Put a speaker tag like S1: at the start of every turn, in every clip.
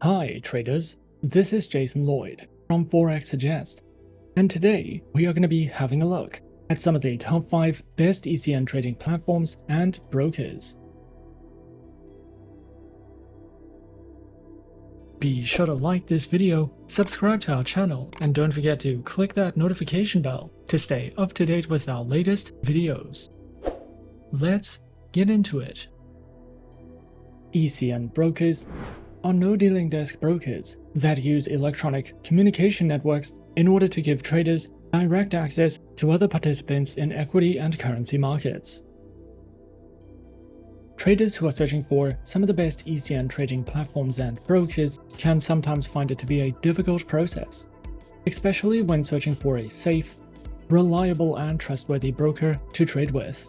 S1: Hi traders, this is Jason Lloyd from Forexsuggest, and today we are going to be having a look at some of the top 5 best ECN trading platforms and brokers. Be sure to like this video, subscribe to our channel, and don't forget to click that notification bell to stay up to date with our latest videos. Let's get into it. ECN brokers are no-dealing desk brokers that use electronic communication networks in order to give traders direct access to other participants in equity and currency markets. Traders who are searching for some of the best ECN trading platforms and brokers can sometimes find it to be a difficult process, especially when searching for a safe, reliable, and trustworthy broker to trade with.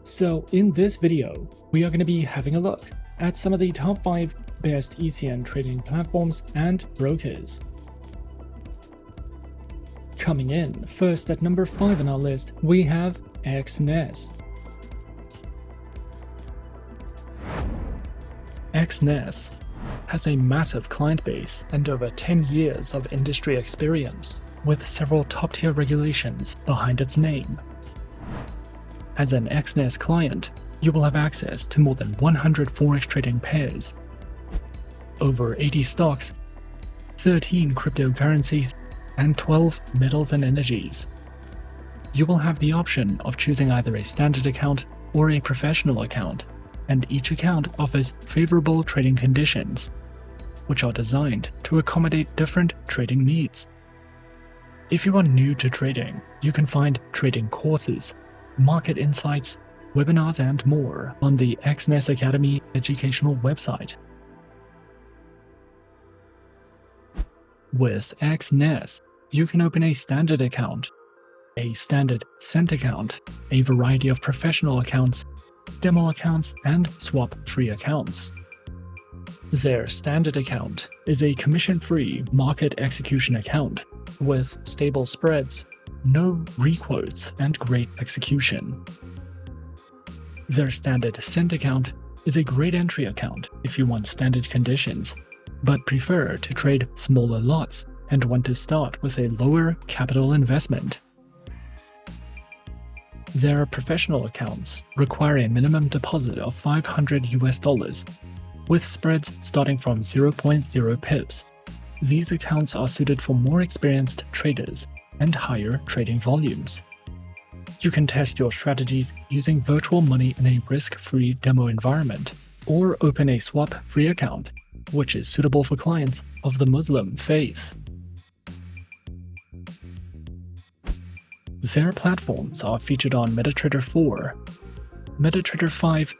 S1: So in this video, we are going to be having a look at some of the top 5 best ECN trading platforms and brokers. Coming in first at number 5 on our list, we have Exness. Exness has a massive client base and over 10 years of industry experience, with several top-tier regulations behind its name. As an Exness client, you will have access to more than 100 Forex trading pairs, over 80 stocks, 13 cryptocurrencies, and 12 metals and energies. You will have the option of choosing either a standard account or a professional account, and each account offers favorable trading conditions, which are designed to accommodate different trading needs. If you are new to trading, you can find trading courses, market insights, webinars, and more on the Exness Academy educational website. With Exness, you can open a standard account, a standard cent account, a variety of professional accounts, demo accounts, and swap-free accounts. Their standard account is a commission-free market execution account with stable spreads, no requotes, and great execution. Their standard cent account is a great entry account if you want standard conditions, but prefer to trade smaller lots and want to start with a lower capital investment. Their professional accounts require a minimum deposit of $500 with spreads starting from 0.0 pips. These accounts are suited for more experienced traders and higher trading volumes. You can test your strategies using virtual money in a risk-free demo environment, or open a swap-free account, which is suitable for clients of the Muslim faith. Their platforms are featured on MetaTrader 4, MetaTrader 5,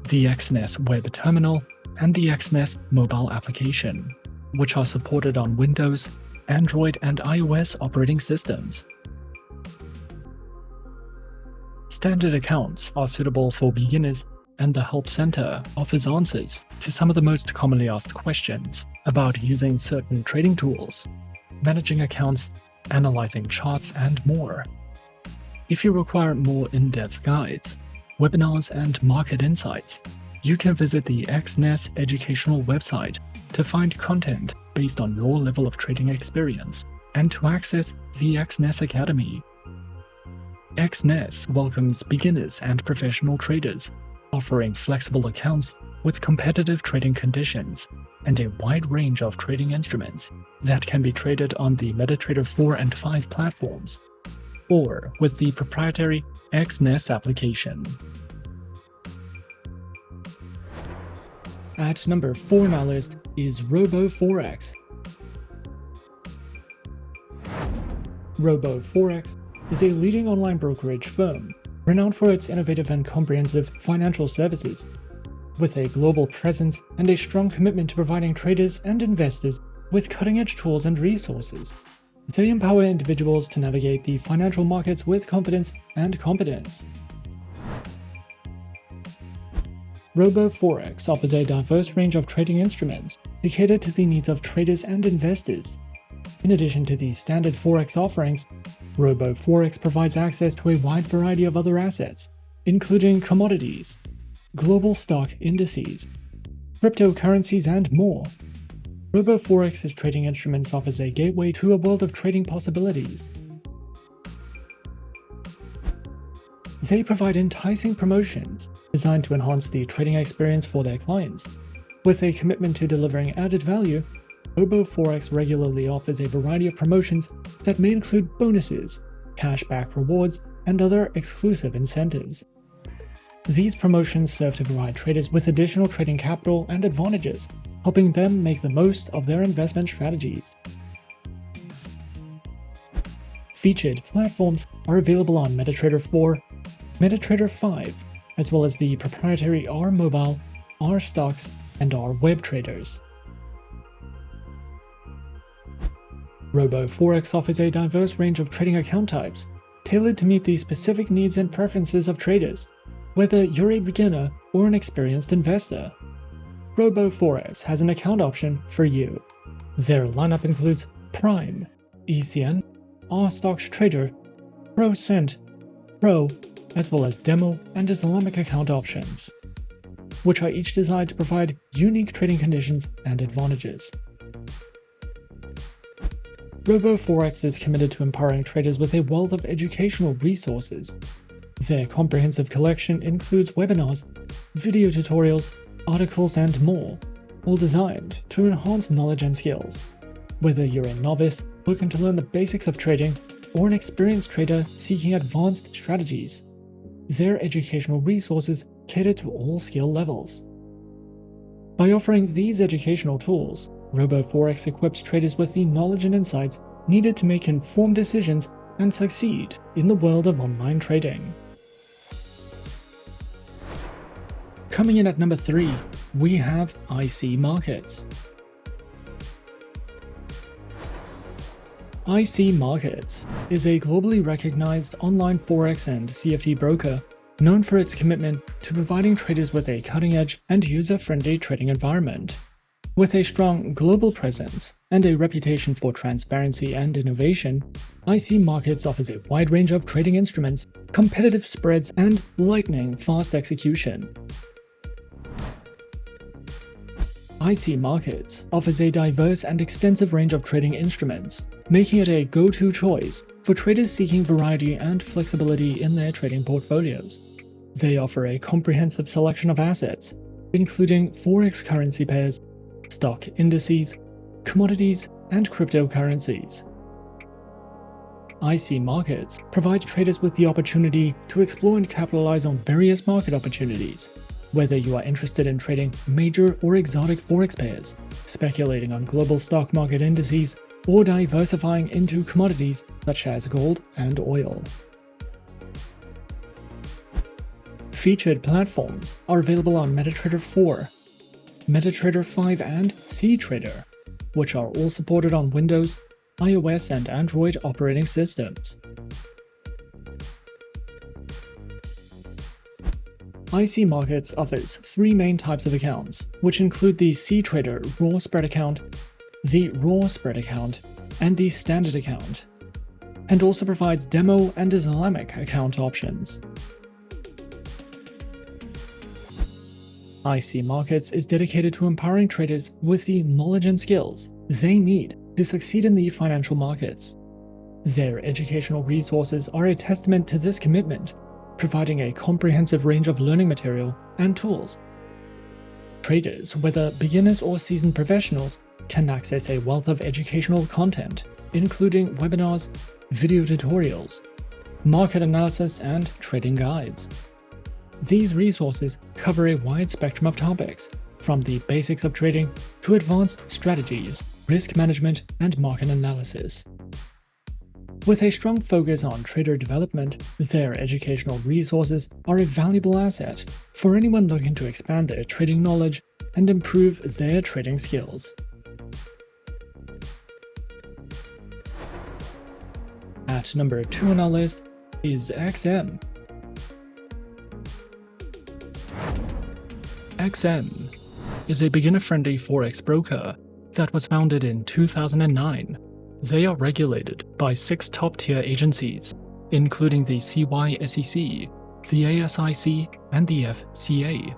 S1: the Exness web terminal, and the Exness mobile application, which are supported on Windows, Android, and iOS operating systems. Standard accounts are suitable for beginners, and the Help Center offers answers to some of the most commonly asked questions about using certain trading tools, managing accounts, analyzing charts, and more. If you require more in-depth guides, webinars, and market insights, you can visit the Exness educational website to find content based on your level of trading experience and to access the Exness Academy. Exness welcomes beginners and professional traders, offering flexible accounts with competitive trading conditions and a wide range of trading instruments that can be traded on the MetaTrader 4 and 5 platforms, or with the proprietary Exness application. At number 4 on our list is RoboForex. RoboForex is a leading online brokerage firm renowned for its innovative and comprehensive financial services. With a global presence and a strong commitment to providing traders and investors with cutting-edge tools and resources, they empower individuals to navigate the financial markets with confidence and competence. RoboForex offers a diverse range of trading instruments to cater to the needs of traders and investors. In addition to the standard Forex offerings, RoboForex provides access to a wide variety of other assets, including commodities, global stock indices, cryptocurrencies, and more. RoboForex's trading instruments offers a gateway to a world of trading possibilities. They provide enticing promotions designed to enhance the trading experience for their clients. With a commitment to delivering added value, RoboForex regularly offers a variety of promotions that may include bonuses, cashback rewards, and other exclusive incentives. These promotions serve to provide traders with additional trading capital and advantages, helping them make the most of their investment strategies. Featured platforms are available on MetaTrader 4, MetaTrader 5, as well as the proprietary R Mobile, R Stocks, and R Web traders. RoboForex offers a diverse range of trading account types, tailored to meet the specific needs and preferences of traders, whether you're a beginner or an experienced investor. RoboForex has an account option for you. Their lineup includes Prime, ECN, R Stocks Trader, Pro Cent, Pro, as well as Demo and Islamic account options, which are each designed to provide unique trading conditions and advantages. RoboForex is committed to empowering traders with a wealth of educational resources. Their comprehensive collection includes webinars, video tutorials, articles, and more, all designed to enhance knowledge and skills. Whether you're a novice looking to learn the basics of trading or an experienced trader seeking advanced strategies, their educational resources cater to all skill levels. By offering these educational tools, RoboForex equips traders with the knowledge and insights needed to make informed decisions and succeed in the world of online trading. Coming in at number 3, we have IC Markets. IC Markets is a globally recognized online Forex and CFD broker known for its commitment to providing traders with a cutting-edge and user-friendly trading environment. With a strong global presence and a reputation for transparency and innovation, IC Markets offers a wide range of trading instruments, competitive spreads, and lightning-fast execution. IC Markets offers a diverse and extensive range of trading instruments, making it a go-to choice for traders seeking variety and flexibility in their trading portfolios. They offer a comprehensive selection of assets, including Forex currency pairs, stock indices, commodities, and cryptocurrencies. IC Markets provides traders with the opportunity to explore and capitalize on various market opportunities. Whether you are interested in trading major or exotic Forex pairs, speculating on global stock market indices, or diversifying into commodities such as gold and oil. Featured platforms are available on MetaTrader 4, MetaTrader 5, and CTrader, which are all supported on Windows, iOS, and Android operating systems. IC Markets offers 3 main types of accounts, which include the CTrader Raw Spread account, the Raw Spread account, and the Standard account, and also provides Demo and Islamic account options. IC Markets is dedicated to empowering traders with the knowledge and skills they need to succeed in the financial markets. Their educational resources are a testament to this commitment, providing a comprehensive range of learning material and tools. Traders, whether beginners or seasoned professionals, can access a wealth of educational content, including webinars, video tutorials, market analysis, and trading guides. These resources cover a wide spectrum of topics, from the basics of trading to advanced strategies, risk management, and market analysis. With a strong focus on trader development, their educational resources are a valuable asset for anyone looking to expand their trading knowledge and improve their trading skills. At number 2 on our list is XM. XM is a beginner-friendly Forex broker that was founded in 2009. They are regulated by 6 top-tier agencies, including the CYSEC, the ASIC, and the FCA.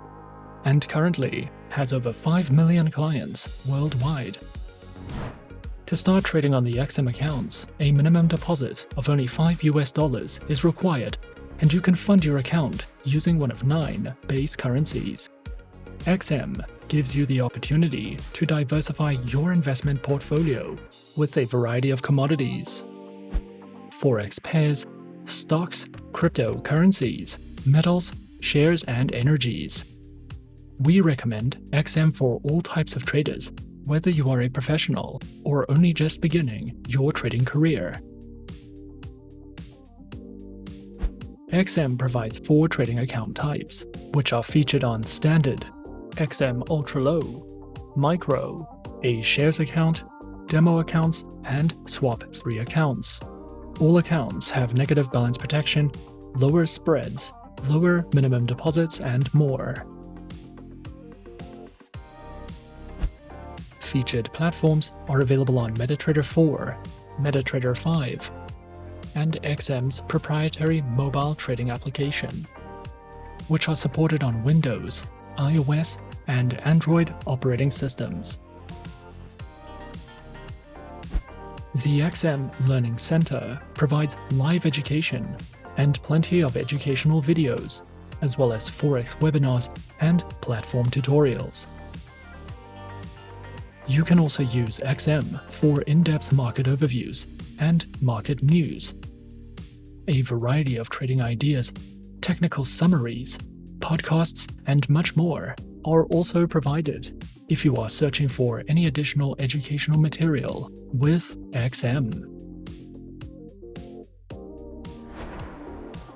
S1: and currently has over 5 million clients worldwide. To start trading on the XM accounts, a minimum deposit of only $5 is required, and you can fund your account using one of 9 base currencies. XM gives you the opportunity to diversify your investment portfolio with a variety of commodities, Forex pairs, stocks, cryptocurrencies, metals, shares, and energies. We recommend XM for all types of traders, whether you are a professional or only just beginning your trading career. XM provides 4 trading account types, which are featured on Standard, XM Ultra Low, Micro, a Shares account, Demo accounts, and Swap-free accounts. All accounts have negative balance protection, lower spreads, lower minimum deposits, and more. Featured platforms are available on MetaTrader 4, MetaTrader 5, and XM's proprietary mobile trading application, which are supported on Windows, iOS, and Android operating systems. The XM Learning Center provides live education and plenty of educational videos, as well as Forex webinars and platform tutorials. You can also use XM for in-depth market overviews and market news. A variety of trading ideas, technical summaries, podcasts, and much more are also provided if you are searching for any additional educational material with XM.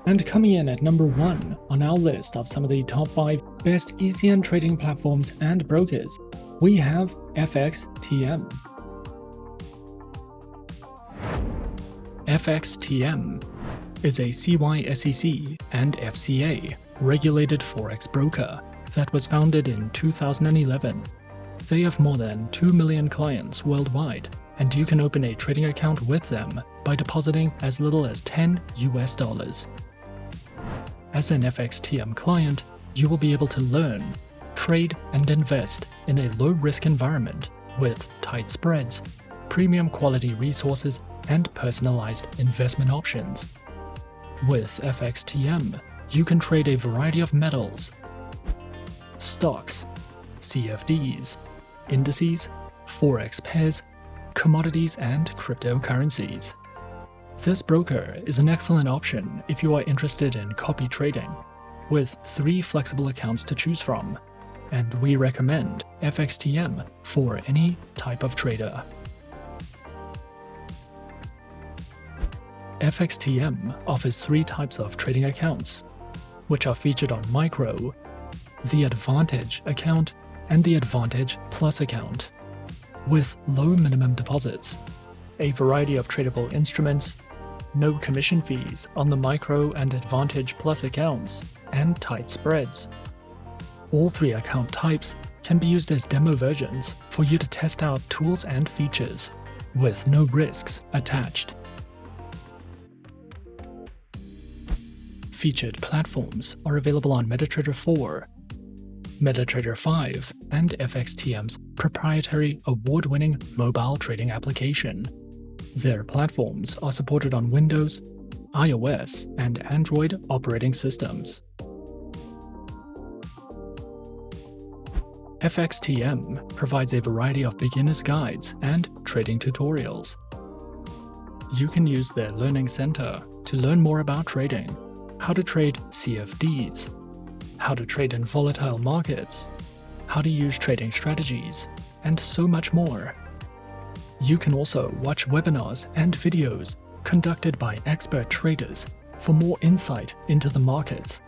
S1: And coming in at number 1 on our list of some of the top 5 best ECN trading platforms and brokers, we have FXTM. FXTM is a CYSEC and FCA regulated Forex broker that was founded in 2011. They have more than 2 million clients worldwide, and you can open a trading account with them by depositing as little as $10. As an FXTM client, you will be able to learn, trade, and invest in a low-risk environment with tight spreads, premium quality resources, and personalized investment options. With FXTM, you can trade a variety of metals, stocks, CFDs, indices, Forex pairs, commodities, and cryptocurrencies. This broker is an excellent option if you are interested in copy trading, with 3 flexible accounts to choose from, and we recommend FXTM for any type of trader. FXTM offers 3 types of trading accounts, which are featured on Micro, the Advantage account, and the Advantage Plus account, with low minimum deposits, a variety of tradable instruments, no commission fees on the Micro and Advantage Plus accounts, and tight spreads. All 3 account types can be used as demo versions for you to test out tools and features, with no risks attached. Featured platforms are available on MetaTrader 4, MetaTrader 5, and FXTM's proprietary award-winning mobile trading application. Their platforms are supported on Windows, iOS, and Android operating systems. FXTM provides a variety of beginner's guides and trading tutorials. You can use their Learning Center to learn more about trading, how to trade CFDs, how to trade in volatile markets, how to use trading strategies, and so much more. You can also watch webinars and videos conducted by expert traders for more insight into the markets.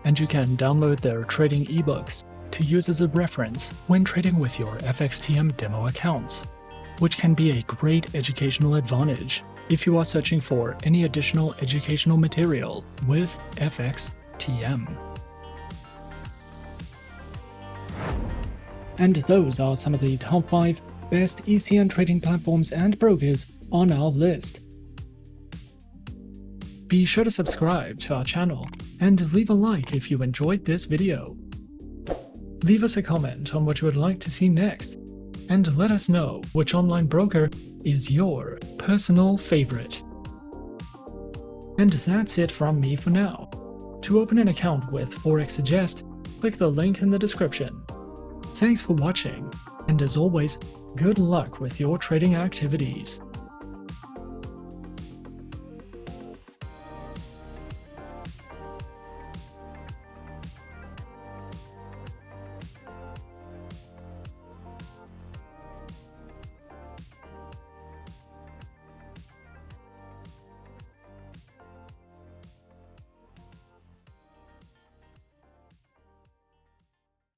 S1: And you can download their trading ebooks to use as a reference when trading with your FXTM demo accounts, which can be a great educational advantage if you are searching for any additional educational material with FXTM. And those are some of the top 5 best ECN trading platforms and brokers on our list. Be sure to subscribe to our channel and leave a like if you enjoyed this video. Leave us a comment on what you would like to see next, and let us know which online broker is your personal favorite. And that's it from me for now. To open an account with Forexsuggest, click the link in the description. Thanks for watching, and as always, good luck with your trading activities.